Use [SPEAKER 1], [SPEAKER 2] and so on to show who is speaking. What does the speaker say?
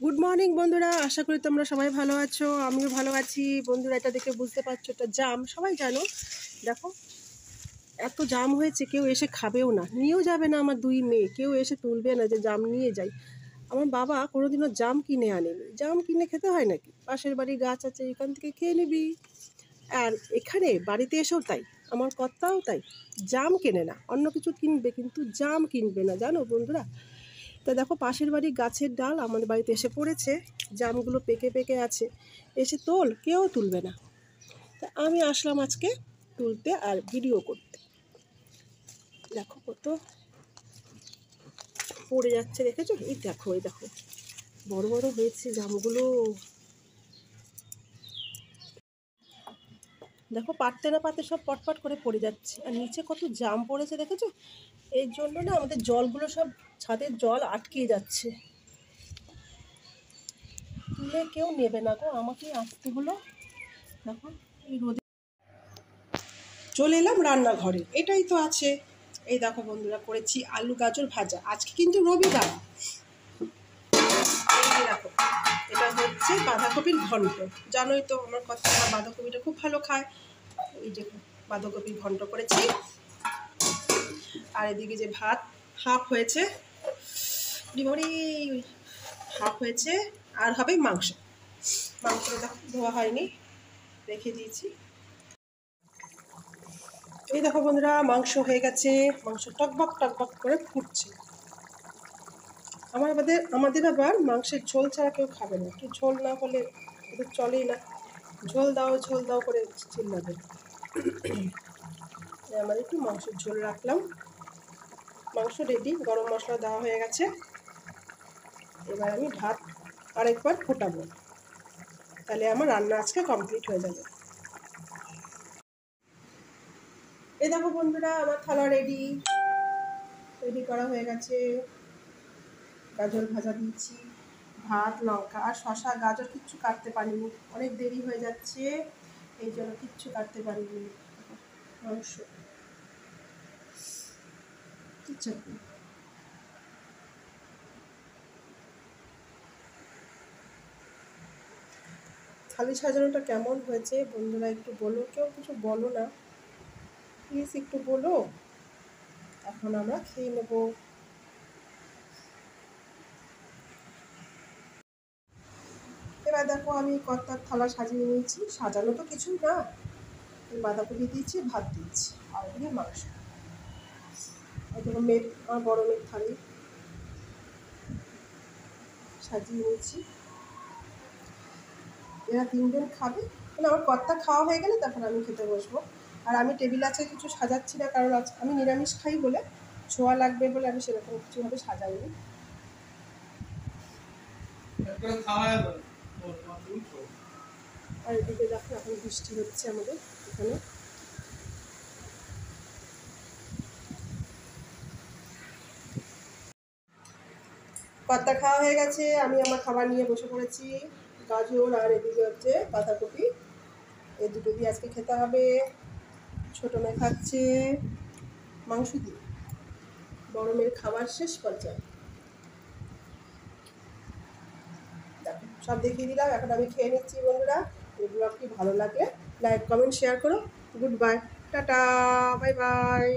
[SPEAKER 1] Good morning বন্ধুরা, আশা করি তোমরা সবাই ভালো আছো। আমিও ভালো আছি বন্ধুরা। এটা দেখে বুঝতে পারছো এটা জাম, সবাই জানো। দেখো এত জাম হয়েছে, কেউ এসে খাবেও না, নিয়েও যাবে না। আমার দুই মেয়ে কেউ এসে তুলবে না যে জাম নিয়ে যাই। আমার বাবা কোনোদিনও জাম কিনে আনেনি। জাম কিনে খেতে হয় নাকি? পাশের বাড়ি গাছ আছে, এখান থেকে খেয়ে নিবি। আর এখানে বাড়িতে এসেও তাই, আমার কর্তাও তাই, জাম কেনে না, অন্য কিছু কিনবে কিন্তু জাম কিনবে না, জানো বন্ধুরা। তা দেখো পাশের বাড়ির গাছের ডাল আমাদের বাড়িতে এসে পড়েছে, জামগুলো পেকে পেকে আছে, এসে তোল, কেউ তুলবে না। তা আমি আসলাম আজকে তুলতে আর ভিডিও করতে। দেখো কত পড়ে যাচ্ছে, দেখেছো? এই দেখো, এই দেখো বড় বড় হয়েছে জামগুলো। দেখো পাততে না পাতে সব পটপট করে পড়ে যাচ্ছে, আর নিচে কত জাম পড়েছে দেখেছো? এর জন্য না আমাদের জলগুলো সব, ছাদের জল আটকে যাচ্ছে, তুলে কেউ নেবে না গো, আমাকেই আসতে হলো। দেখো এই রোদে চলে এলাম রান্নাঘরে, এটাই তো আছে। এই দেখো বন্ধুরা, করেছি আলু গাজর ভাজা। আজকে কিন্তু রবিবার। এই দেখো, এটা হচ্ছে বাঁধাকপির ঘন্ট। জানোই তো আমার কথা, বাঁধাকপিটা খুব ভালো খায়। এই যে বাঁধাকপির ঘন্ট করেছি। আর এদিকে যে ভাত হাফ হয়েছে, হাফ হয়েছে। আর হবে মাংস। মাংসটা দেখো ধোয়া হয়নি, রেখে দিয়েছি। এই দেখো বন্ধুরা, মাংস হয়ে গেছে। মাংস টকবক টকবক করে ফুটছে। আমাদের আবার মাংসের ঝোল ছাড়া কেউ খাবে না, একটু ঝোল না হলে ওদের চলেই না। ঝোল দাও করে চিল্লাবে। আমার একটু মাংসের ঝোল রাখলাম। মাংস রেডি, গরম মশলা দেওয়া হয়ে গেছে। এবার আমি ভাত আরেকবার ফোটাবো, তাহলে আমার রান্না আজকে কমপ্লিট হয়ে যাবে। এই দেখো বন্ধুরা, আমার থালা রেডি করা হয়ে গেছে। গাজর ভাজা দিয়েছি, ভাত, লঙ্কা আর শশা, গাজর কিচ্ছু কাটতে পারিনি, অনেক দেরি হয়ে যাচ্ছে, এই জন্য কিচ্ছু কাটতে পারিনি। মাংস কিচ্ছু। থালি সাজানোটা কেমন হয়েছে বন্ধুরা একটু বলো, কেউ কিছু বলো না প্লিজ, একটু বলো। এখন আমরা খেয়ে নেব। এবার দেখো আমি কর্তার থালা সাজিয়ে নিয়েছি, সাজানো তো কিছুই না। বাঁধাকপি দিয়েছি, ভাত দিয়েছি, আর দিয়ে মাংস। মেয়ের, আমার বড় মেয়ের থালি সাজিয়ে নিয়েছি। এরা তিনজন খাবে, মানে আমার কর্তা খাওয়া হয়ে গেলে তারপর আমি খেতে বসবো। আর আমি টেবিল আছে কিছু সাজাচ্ছি না, কারণ আমি নিরামিষ খাই বলে, ছোঁয়া লাগবে বলে আমি সেরকম কিছুভাবে সাজাইনি। আর এদিকে দেখো এখন বৃষ্টি হচ্ছে আমাদের এখানে। কর্তা খাওয়া হয়ে গেছে, আমি আমার খাবার নিয়ে বসে পড়েছি। গাজর আর এদিকে হচ্ছে বাঁধাকপি, এই দুটো দিয়ে আজকে খেতে হবে। ছোটো মেয়ে খাচ্ছে মাংস দিয়ে, বড় মেয়ের খাবার শেষ পর্যায়ে। দেখো সব দেখিয়ে দিলাম, এখন আমি খেয়ে নিচ্ছি বন্ধুরা। এই ব্লগটি ভালো লাগলে লাইক কমেন্ট শেয়ার করো। Good bye, tata, bye bye.